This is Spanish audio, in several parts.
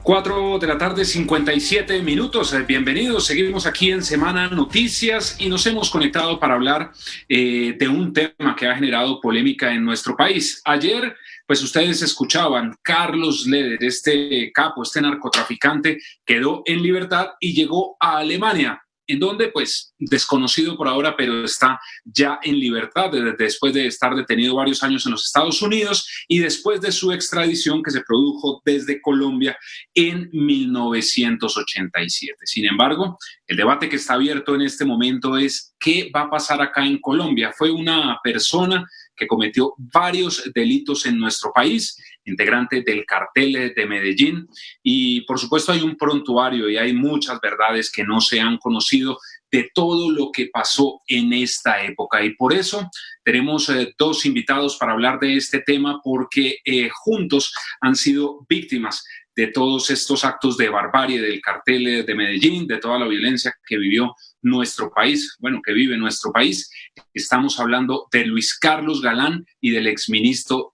4 de la tarde, 57 minutos. Bienvenidos. Seguimos aquí en Semana Noticias y nos hemos conectado para hablar de un tema que ha generado polémica en nuestro país. Ayer, pues ustedes escuchaban, Carlos Leder, este capo, este narcotraficante, quedó en libertad y llegó a Alemania, en donde, pues, desconocido por ahora, pero está ya en libertad después de estar detenido varios años en los Estados Unidos y después de su extradición que se produjo desde Colombia en 1987. Sin embargo, el debate que está abierto en este momento es ¿qué va a pasar acá en Colombia? Fue una persona que cometió varios delitos en nuestro país, integrante del cartel de Medellín, y por supuesto hay un prontuario y hay muchas verdades que no se han conocido de todo lo que pasó en esta época. Y por eso tenemos dos invitados para hablar de este tema, porque juntos han sido víctimas de todos estos actos de barbarie del cartel de Medellín, de toda la violencia que vivió nuestro país, bueno, que vive nuestro país. Estamos hablando de Luis Carlos Galán y del exministro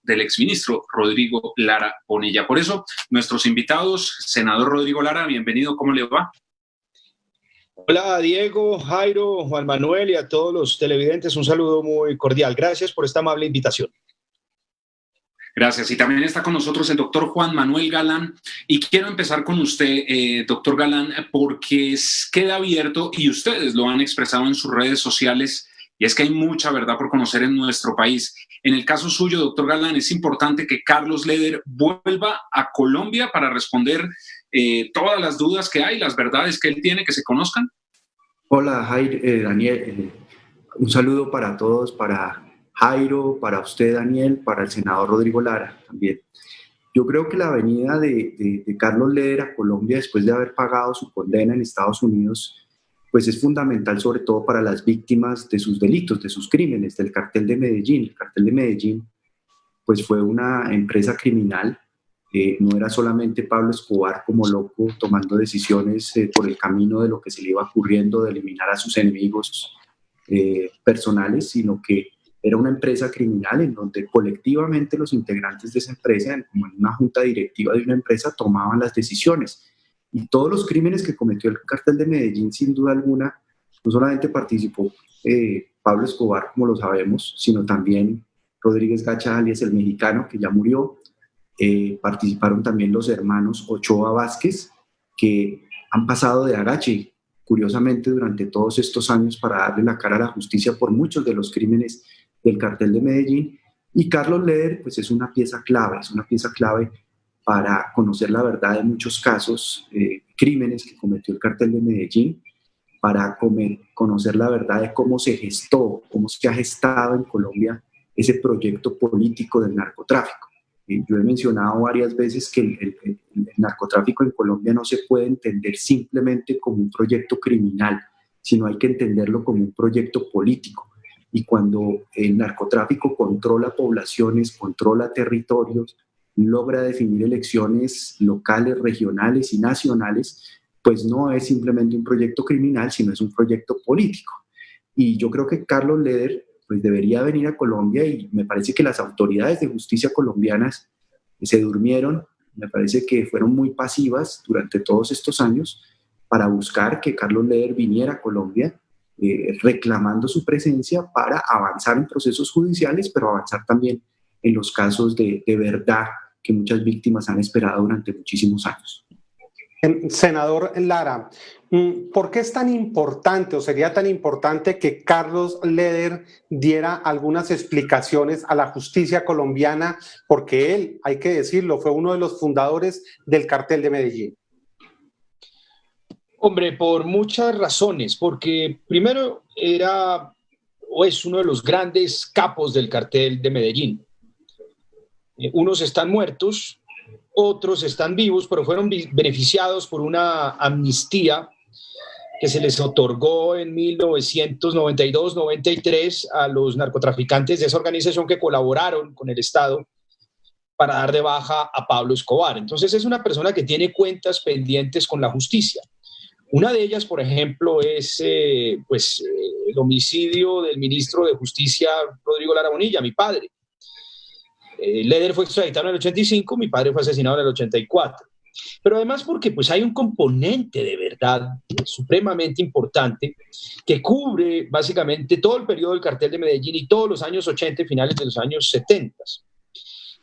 Rodrigo Lara Bonilla. Por eso, nuestros invitados, senador Rodrigo Lara, bienvenido, ¿cómo le va? Hola Diego, Jairo, Juan Manuel y a todos los televidentes, un saludo muy cordial. Gracias por esta amable invitación. Gracias. Y también está con nosotros el doctor Juan Manuel Galán. Y quiero empezar con usted, doctor Galán, porque queda abierto y ustedes lo han expresado en sus redes sociales, y es que hay mucha verdad por conocer en nuestro país. En el caso suyo, doctor Galán, es importante que Carlos Leder vuelva a Colombia para responder todas las dudas que hay, las verdades que él tiene, que se conozcan. Hola, Jairo, Daniel. Un saludo para todos, para Jairo, para usted, Daniel, para el senador Rodrigo Lara también. Yo creo que la venida de Carlos Leder a Colombia después de haber pagado su condena en Estados Unidos, pues es fundamental sobre todo para las víctimas de sus delitos, de sus crímenes, del cartel de Medellín. El cartel de Medellín pues fue una empresa criminal, no era solamente Pablo Escobar como loco tomando decisiones por el camino de lo que se le iba ocurriendo, de eliminar a sus enemigos personales, sino que era una empresa criminal en donde colectivamente los integrantes de esa empresa, como en una junta directiva de una empresa, tomaban las decisiones. Y todos los crímenes que cometió el cartel de Medellín, sin duda alguna, no solamente participó Pablo Escobar, como lo sabemos, sino también Rodríguez Gacha, alias el mexicano, que ya murió. Participaron también los hermanos Ochoa Vázquez, que han pasado de agache, curiosamente, durante todos estos años para darle la cara a la justicia por muchos de los crímenes del cartel de Medellín. Y Carlos Leder, pues es una pieza clave para conocer la verdad de muchos casos, crímenes que cometió el cartel de Medellín, para conocer la verdad de cómo se gestó, cómo se ha gestado en Colombia ese proyecto político del narcotráfico. Yo he mencionado varias veces que el narcotráfico en Colombia no se puede entender simplemente como un proyecto criminal, sino hay que entenderlo como un proyecto político. Y cuando el narcotráfico controla poblaciones, controla territorios, logra definir elecciones locales, regionales y nacionales, pues no es simplemente un proyecto criminal, sino es un proyecto político. Y yo creo que Carlos Leder pues debería venir a Colombia, y me parece que las autoridades de justicia colombianas se durmieron, me parece que fueron muy pasivas durante todos estos años para buscar que Carlos Leder viniera a Colombia, reclamando su presencia para avanzar en procesos judiciales, pero avanzar también en los casos de verdad que muchas víctimas han esperado durante muchísimos años. Senador Lara, ¿por qué es tan importante o sería tan importante que Carlos Leder diera algunas explicaciones a la justicia colombiana? Porque él, hay que decirlo, fue uno de los fundadores del cartel de Medellín. Hombre, por muchas razones, porque primero era o es uno de los grandes capos del cartel de Medellín. Unos están muertos, otros están vivos, pero fueron beneficiados por una amnistía que se les otorgó en 1992-93 a los narcotraficantes de esa organización que colaboraron con el Estado para dar de baja a Pablo Escobar. Entonces es una persona que tiene cuentas pendientes con la justicia. Una de ellas, por ejemplo, es el homicidio del ministro de Justicia, Rodrigo Lara Bonilla, mi padre. Leder fue extraditado en el 85, mi padre fue asesinado en el 84. pero además porque pues hay un componente de verdad supremamente importante que cubre básicamente todo el periodo del cartel de Medellín y todos los años 80 y finales de los años 70.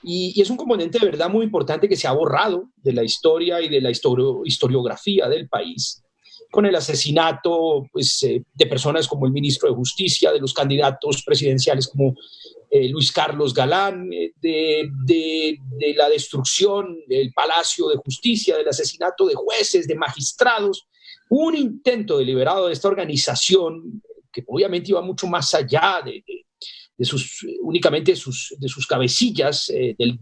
Y es un componente de verdad muy importante que se ha borrado de la historia y de la historiografía del país, con el asesinato pues, de personas como el ministro de Justicia, de los candidatos presidenciales como Luis Carlos Galán, de la destrucción del Palacio de Justicia, del asesinato de jueces, de magistrados. Hubo un intento deliberado de esta organización que obviamente iba mucho más allá únicamente de sus cabecillas del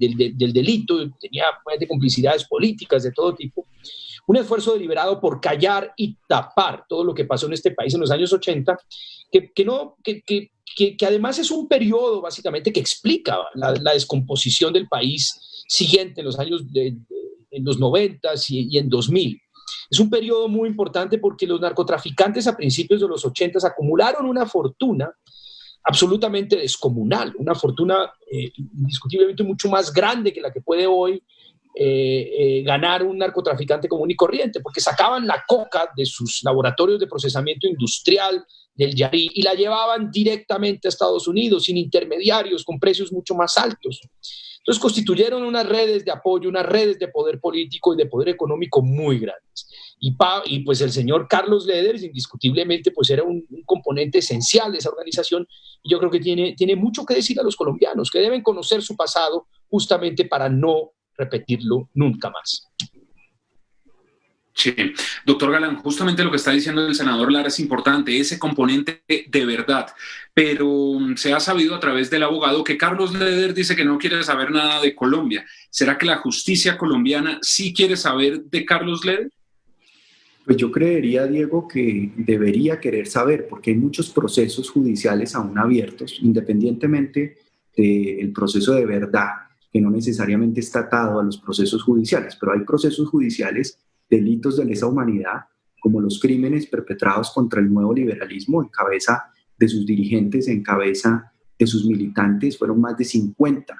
delito, tenía complicidades políticas de todo tipo, un esfuerzo deliberado por callar y tapar todo lo que pasó en este país en los años 80, que además es un periodo básicamente que explica la descomposición del país siguiente en los años en los 90 y en 2000. Es un periodo muy importante porque los narcotraficantes a principios de los 80 acumularon una fortuna absolutamente descomunal, una fortuna indiscutiblemente mucho más grande que la que puede hoy ganar un narcotraficante común y corriente, porque sacaban la coca de sus laboratorios de procesamiento industrial del Yarí y la llevaban directamente a Estados Unidos sin intermediarios, con precios mucho más altos. Entonces constituyeron unas redes de apoyo, unas redes de poder político y de poder económico muy grandes. Y pues el señor Carlos Leder indiscutiblemente pues era un componente esencial de esa organización, y yo creo que tiene mucho que decir a los colombianos, que deben conocer su pasado justamente para no repetirlo nunca más. Sí, doctor Galán, justamente lo que está diciendo el senador Lara es importante, ese componente de verdad, pero se ha sabido a través del abogado que Carlos Leder dice que no quiere saber nada de Colombia. ¿Será que la justicia colombiana sí quiere saber de Carlos Leder? Pues yo creería, Diego, que debería querer saber, porque hay muchos procesos judiciales aún abiertos, independientemente del proceso de verdad, que no necesariamente está atado a los procesos judiciales, pero hay procesos judiciales, delitos de lesa humanidad, como los crímenes perpetrados contra el nuevo liberalismo en cabeza de sus dirigentes, en cabeza de sus militantes. Fueron más de 50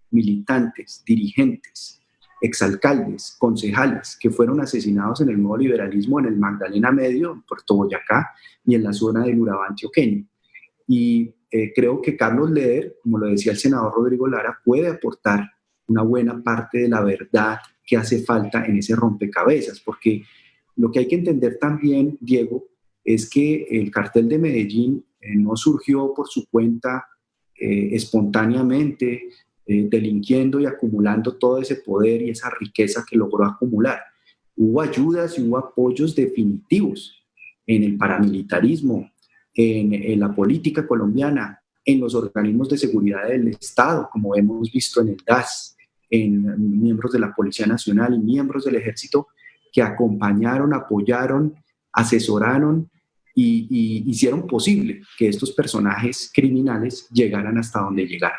militantes, dirigentes, exalcaldes, concejales, que fueron asesinados en el nuevo liberalismo en el Magdalena Medio, en Puerto Boyacá y en la zona del Urabá antioqueño. Y creo que Carlos Leder, como lo decía el senador Rodrigo Lara, puede aportar una buena parte de la verdad que hace falta en ese rompecabezas, porque lo que hay que entender también, Diego, es que el cartel de Medellín no surgió por su cuenta espontáneamente, delinquiendo y acumulando todo ese poder y esa riqueza que logró acumular. Hubo ayudas y hubo apoyos definitivos en el paramilitarismo, en la política colombiana, en los organismos de seguridad del Estado, como hemos visto en el DAS, en miembros de la Policía Nacional y miembros del Ejército que acompañaron, apoyaron, asesoraron y hicieron posible que estos personajes criminales llegaran hasta donde llegaron.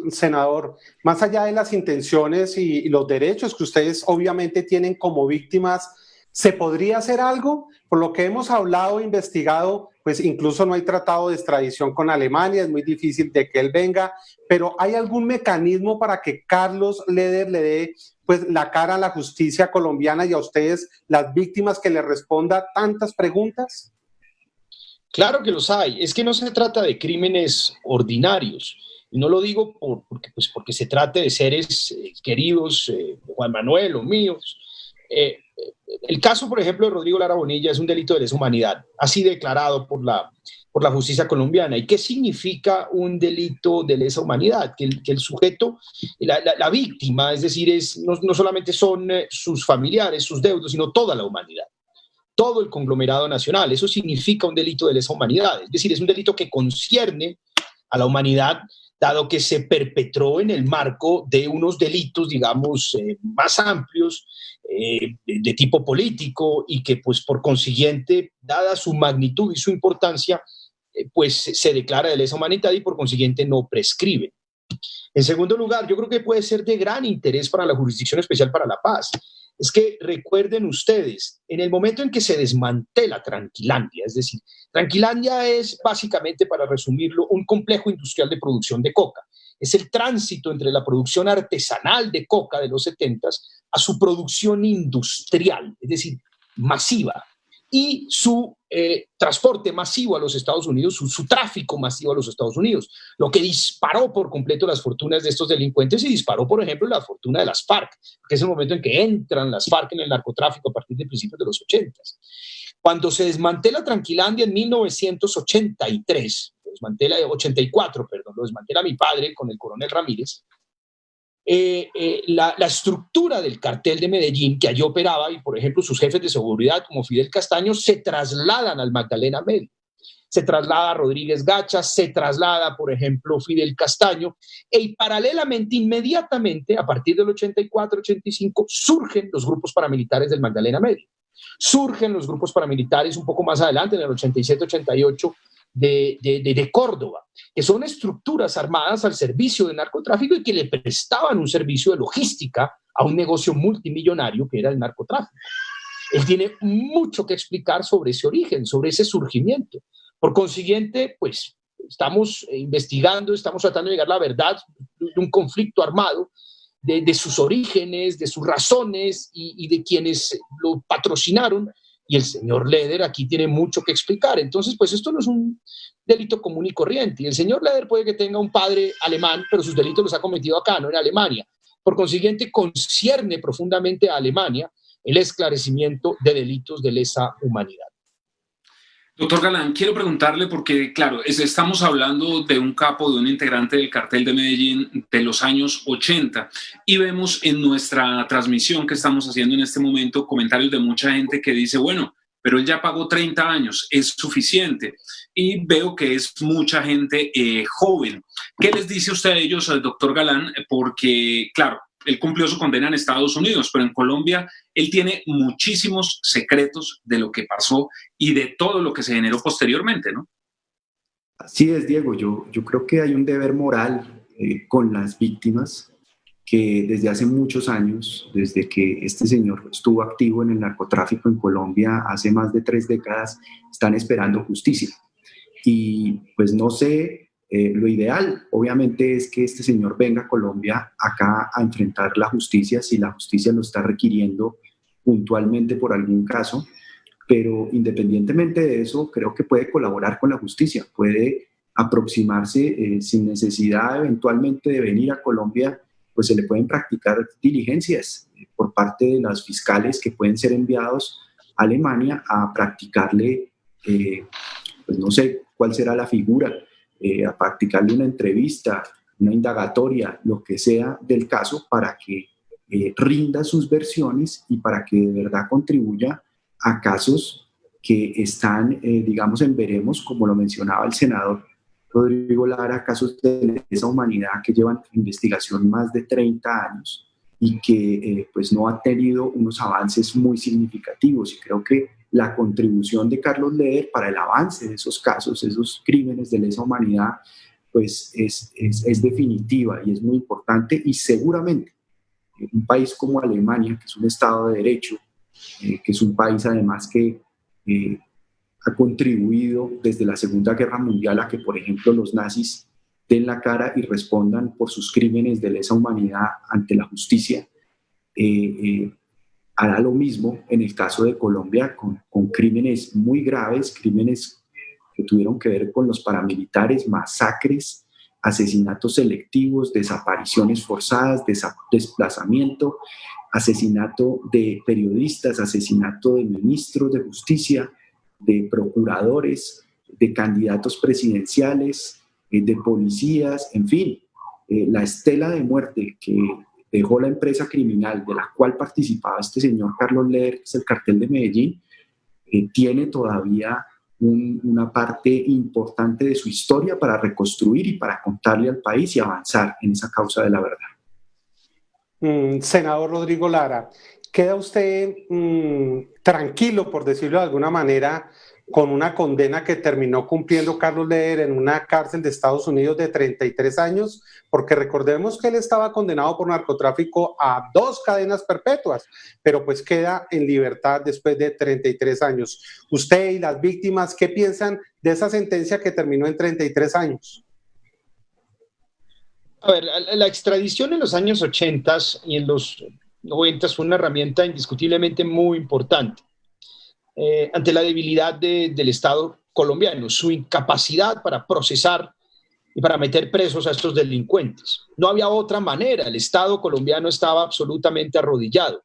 Senador, más allá de las intenciones y los derechos que ustedes obviamente tienen como víctimas, ¿se podría hacer algo? Por lo que hemos hablado e investigado, pues incluso no hay tratado de extradición con Alemania, es muy difícil de que él venga, pero ¿hay algún mecanismo para que Carlos Leder le dé pues la cara a la justicia colombiana y a ustedes, las víctimas, que le responda tantas preguntas? Claro que los hay. Es que no se trata de crímenes ordinarios. Y no lo digo porque se trate de seres queridos, Juan Manuel o míos. El caso, por ejemplo, de Rodrigo Lara Bonilla es un delito de lesa humanidad, así declarado por la justicia colombiana. ¿Y qué significa un delito de lesa humanidad? Que el sujeto, la víctima, es decir, no solamente son sus familiares, sus deudos, sino toda la humanidad, todo el conglomerado nacional. Eso significa un delito de lesa humanidad. Es decir, es un delito que concierne a la humanidad, dado que se perpetró en el marco de unos delitos, digamos, más amplios, de tipo político, y que, pues, por consiguiente, dada su magnitud y su importancia, pues se declara de lesa humanidad y por consiguiente no prescribe. En segundo lugar, yo creo que puede ser de gran interés para la Jurisdicción Especial para la Paz. Es que recuerden ustedes, en el momento en que se desmantela Tranquilandia, es decir, Tranquilandia es básicamente, para resumirlo, un complejo industrial de producción de coca. es el tránsito entre la producción artesanal de coca de los 70s a su producción industrial, es decir, masiva, y su transporte masivo a los Estados Unidos, su tráfico masivo a los Estados Unidos, lo que disparó por completo las fortunas de estos delincuentes y disparó, por ejemplo, la fortuna de las FARC, que es el momento en que entran las FARC en el narcotráfico a partir de principios de los 80s. Cuando se desmantela Tranquilandia en 1983, 84, perdón, lo desmantela mi padre con el coronel Ramírez, la estructura del cartel de Medellín que allí operaba y, por ejemplo, sus jefes de seguridad como Fidel Castaño se trasladan al Magdalena Medio. Se traslada Rodríguez Gacha, se traslada, por ejemplo, Fidel Castaño, y paralelamente, inmediatamente, a partir del 84-85, surgen los grupos paramilitares del Magdalena Medio. Surgen los grupos paramilitares un poco más adelante, en el 87-88, de Córdoba, que son estructuras armadas al servicio del narcotráfico y que le prestaban un servicio de logística a un negocio multimillonario que era el narcotráfico. Él tiene mucho que explicar sobre ese origen, sobre ese surgimiento. Por consiguiente, pues estamos investigando, estamos tratando de llegar a la verdad de un conflicto armado, de sus orígenes, de sus razones y de quienes lo patrocinaron. Y el señor Leder aquí tiene mucho que explicar. Entonces, pues esto no es un delito común y corriente. Y el señor Leder puede que tenga un padre alemán, pero sus delitos los ha cometido acá, no en Alemania. Por consiguiente, concierne profundamente a Alemania el esclarecimiento de delitos de lesa humanidad. Doctor Galán, quiero preguntarle porque, claro, estamos hablando de un capo, de un integrante del cartel de Medellín de los años 80 y vemos en nuestra transmisión que estamos haciendo en este momento comentarios de mucha gente que dice, bueno, pero él ya pagó 30 años, es suficiente. Y veo que es mucha gente joven. ¿Qué les dice usted a ellos, al doctor Galán? Porque, claro, él cumplió su condena en Estados Unidos, pero en Colombia él tiene muchísimos secretos de lo que pasó y de todo lo que se generó posteriormente, ¿no? Así es, Diego. Yo creo que hay un deber moral con las víctimas que desde hace muchos años, desde que este señor estuvo activo en el narcotráfico en Colombia hace más de 3 décadas, están esperando justicia. Y pues no sé, lo ideal obviamente es que este señor venga a Colombia acá a enfrentar la justicia si la justicia lo está requiriendo puntualmente por algún caso, pero independientemente de eso creo que puede colaborar con la justicia, puede aproximarse sin necesidad eventualmente de venir a Colombia, pues se le pueden practicar diligencias por parte de los fiscales que pueden ser enviados a Alemania a practicarle, pues no sé cuál será la figura, a practicarle una entrevista, una indagatoria, lo que sea del caso para que rinda sus versiones y para que de verdad contribuya a casos que están, digamos, en veremos, como lo mencionaba el senador Rodrigo Lara, casos de lesa humanidad que llevan investigación más de 30 años y que pues no ha tenido unos avances muy significativos. Y creo que la contribución de Carlos Leder para el avance de esos casos, esos crímenes de lesa humanidad, pues es definitiva y es muy importante. Y seguramente un país como Alemania, que es un Estado de Derecho, que es un país además que ha contribuido desde la Segunda Guerra Mundial a que, por ejemplo, los nazis den la cara y respondan por sus crímenes de lesa humanidad ante la justicia, hará lo mismo en el caso de Colombia con crímenes muy graves, crímenes que tuvieron que ver con los paramilitares, masacres, asesinatos selectivos, desapariciones forzadas, desplazamiento, asesinato de periodistas, asesinato de ministros de justicia, de procuradores, de candidatos presidenciales, de policías, en fin, la estela de muerte que dejó la empresa criminal de la cual participaba este señor Carlos Leder, que es el cartel de Medellín, tiene todavía una parte importante de su historia para reconstruir y para contarle al país y avanzar en esa causa de la verdad. Senador Rodrigo Lara, ¿queda usted tranquilo, por decirlo de alguna manera, con una condena que terminó cumpliendo Carlos Leder en una cárcel de Estados Unidos de 33 años? Porque recordemos que él estaba condenado por narcotráfico a 2 cadenas perpetuas, pero pues queda en libertad después de 33 años. Usted y las víctimas, ¿qué piensan de esa sentencia que terminó en 33 años? A ver, la extradición en los años 80 y en los 90 fue una herramienta indiscutiblemente muy importante ante la debilidad del Estado colombiano, su incapacidad para procesar y para meter presos a estos delincuentes. No había otra manera, el Estado colombiano estaba absolutamente arrodillado.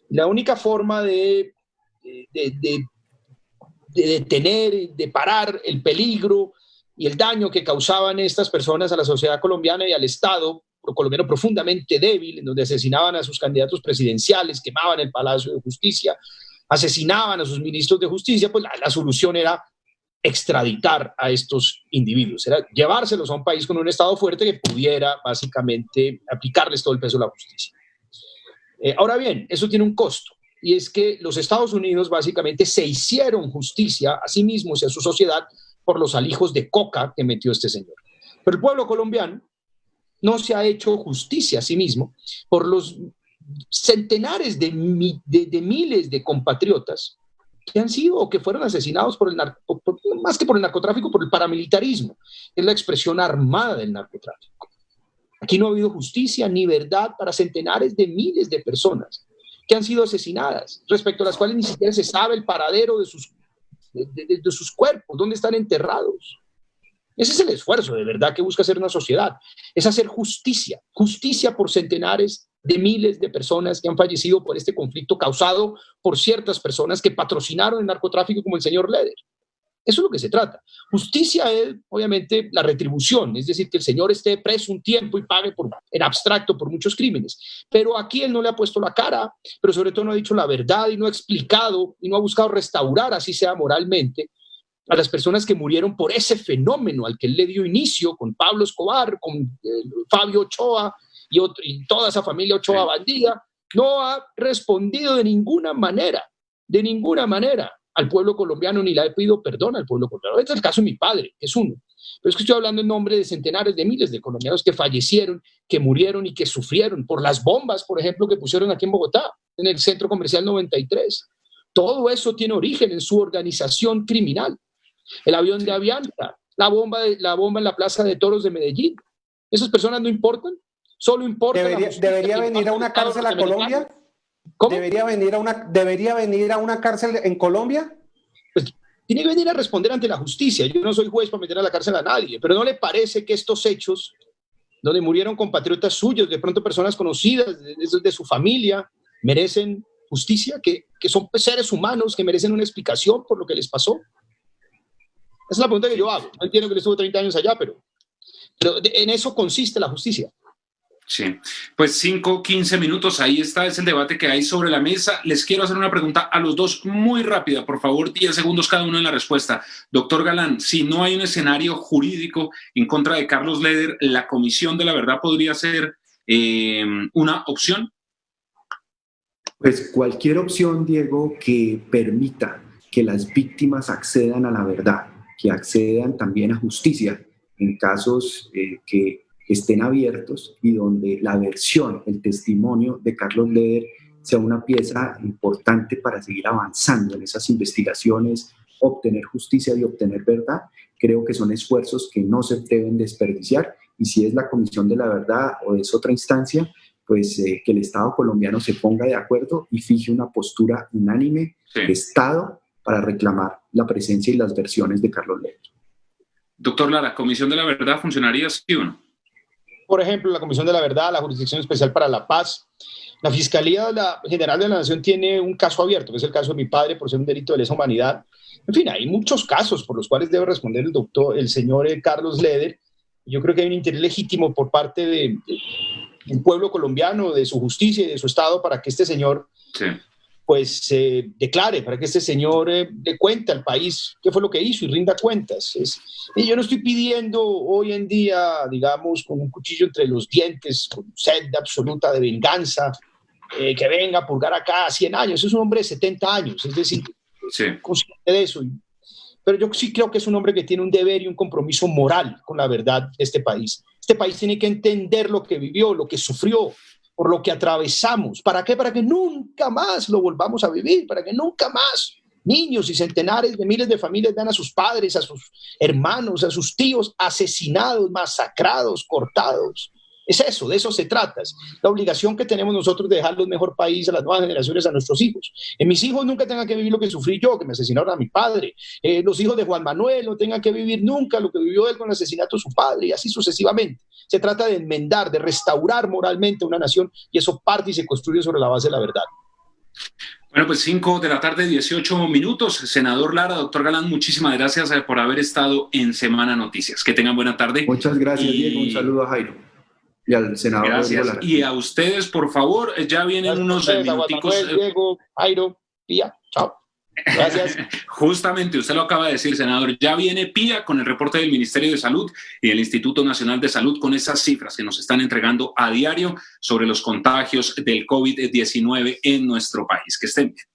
La única forma de, de, de detener, de parar el peligro y el daño que causaban estas personas a la sociedad colombiana y al Estado colombiano profundamente débil, en donde asesinaban a sus candidatos presidenciales, quemaban el Palacio de Justicia, asesinaban a sus ministros de justicia, pues la solución era extraditar a estos individuos, era llevárselos a un país con un Estado fuerte que pudiera básicamente aplicarles todo el peso de la justicia. Ahora bien, eso tiene un costo, y es que los Estados Unidos básicamente se hicieron justicia a sí mismos y a su sociedad por los alijos de coca que metió este señor. Pero el pueblo colombiano no se ha hecho justicia a sí mismo por los centenares de miles de compatriotas que han sido o que fueron asesinados por el más que por el narcotráfico, por el paramilitarismo, que es la expresión armada del narcotráfico. Aquí no ha habido justicia ni verdad para centenares de miles de personas que han sido asesinadas, respecto a las cuales ni siquiera se sabe el paradero de sus cuerpos, dónde están enterrados. Ese es el esfuerzo de verdad que busca hacer una sociedad, es hacer justicia, justicia por centenares de miles de personas que han fallecido por este conflicto causado por ciertas personas que patrocinaron el narcotráfico como el señor Leder. Eso es lo que se trata. Justicia es, obviamente, la retribución, es decir, que el señor esté preso un tiempo y pague en abstracto por muchos crímenes. Pero aquí él no le ha puesto la cara, pero sobre todo no ha dicho la verdad y no ha explicado y no ha buscado restaurar, así sea moralmente, a las personas que murieron por ese fenómeno al que él le dio inicio con Pablo Escobar, con Fabio Ochoa y toda esa familia Ochoa bandida. No ha respondido de ninguna manera al pueblo colombiano, ni le ha pedido perdón al pueblo colombiano. Este es el caso de mi padre, que es uno. Pero es que estoy hablando en nombre de centenares de miles de colombianos que fallecieron, que murieron y que sufrieron por las bombas, por ejemplo, que pusieron aquí en Bogotá, en el Centro Comercial 93. Todo eso tiene origen en su organización criminal. El avión de Avianca, la bomba en la Plaza de Toros de Medellín. ¿Esas personas no importan? Solo importa. ¿Debería venir a una cárcel a Colombia? ¿Cómo? ¿Debería venir a una cárcel en Colombia? Pues tiene que venir a responder ante la justicia. Yo no soy juez para meter a la cárcel a nadie, pero ¿no le parece que estos hechos, donde murieron compatriotas suyos, de pronto personas conocidas de su familia, merecen justicia? Que son seres humanos que merecen una explicación por lo que les pasó. Esa es la pregunta que yo hago. No entiendo que él estuvo 30 años allá, pero en eso consiste la justicia. Sí, pues 5-15 minutos, ahí está, es el debate que hay sobre la mesa. Les quiero hacer una pregunta a los dos muy rápida, por favor, 10 segundos cada uno en la respuesta. Doctor Galán, si no hay un escenario jurídico en contra de Carlos Leder, ¿la Comisión de la Verdad podría ser una opción? Pues cualquier opción, Diego, que permita que las víctimas accedan a la verdad, que accedan también a justicia en casos que estén abiertos y donde la versión, el testimonio de Carlos Leder sea una pieza importante para seguir avanzando en esas investigaciones, obtener justicia y obtener verdad. Creo que son esfuerzos que no se deben desperdiciar, y si es la Comisión de la Verdad o es otra instancia, pues que el Estado colombiano se ponga de acuerdo y fije una postura unánime de Estado para reclamar la presencia y las versiones de Carlos Leder. Doctor Lara, ¿Comisión de la Verdad funcionaría sí o no? Por ejemplo, la Comisión de la Verdad, la Jurisdicción Especial para la Paz. La Fiscalía General de la Nación tiene un caso abierto, que es el caso de mi padre por ser un delito de lesa humanidad. En fin, hay muchos casos por los cuales debe responder el señor Carlos Leder. Yo creo que hay un interés legítimo por parte del pueblo colombiano, de su justicia y de su Estado, para que este señor pues se declare, para que este señor le cuente al país qué fue lo que hizo y rinda cuentas. Y yo no estoy pidiendo hoy en día, digamos, con un cuchillo entre los dientes, con sed absoluta de venganza, que venga a purgar acá 100 años. Es un hombre de 70 años, es decir, consciente de eso. Pero yo sí creo que es un hombre que tiene un deber y un compromiso moral con la verdad de este país. Este país tiene que entender lo que vivió, lo que sufrió, por lo que atravesamos. ¿Para qué? Para que nunca más lo volvamos a vivir, para que nunca más niños y centenares de miles de familias vean a sus padres, a sus hermanos, a sus tíos asesinados, masacrados, cortados. Es eso, de eso se trata. Es la obligación que tenemos nosotros de dejarle un mejor país a las nuevas generaciones, a nuestros hijos. Mis hijos nunca tengan que vivir lo que sufrí yo, que me asesinaron a mi padre. Los hijos de Juan Manuel no tengan que vivir nunca lo que vivió él con el asesinato de su padre, y así sucesivamente. Se trata de enmendar, de restaurar moralmente una nación, y eso parte y se construye sobre la base de la verdad. Bueno, pues 5 de la tarde, 18 minutos. Senador Lara, doctor Galán, muchísimas gracias por haber estado en Semana Noticias. Que tengan buena tarde. Muchas gracias, Diego. Un saludo a Jairo y al senador. Gracias. Y a ustedes, por favor, ya vienen unos minuticos. Manuel, Diego, Jairo, Pía, chao. Gracias. Justamente, usted lo acaba de decir, senador, ya viene Pía con el reporte del Ministerio de Salud y del Instituto Nacional de Salud con esas cifras que nos están entregando a diario sobre los contagios del COVID-19 en nuestro país. Que estén bien.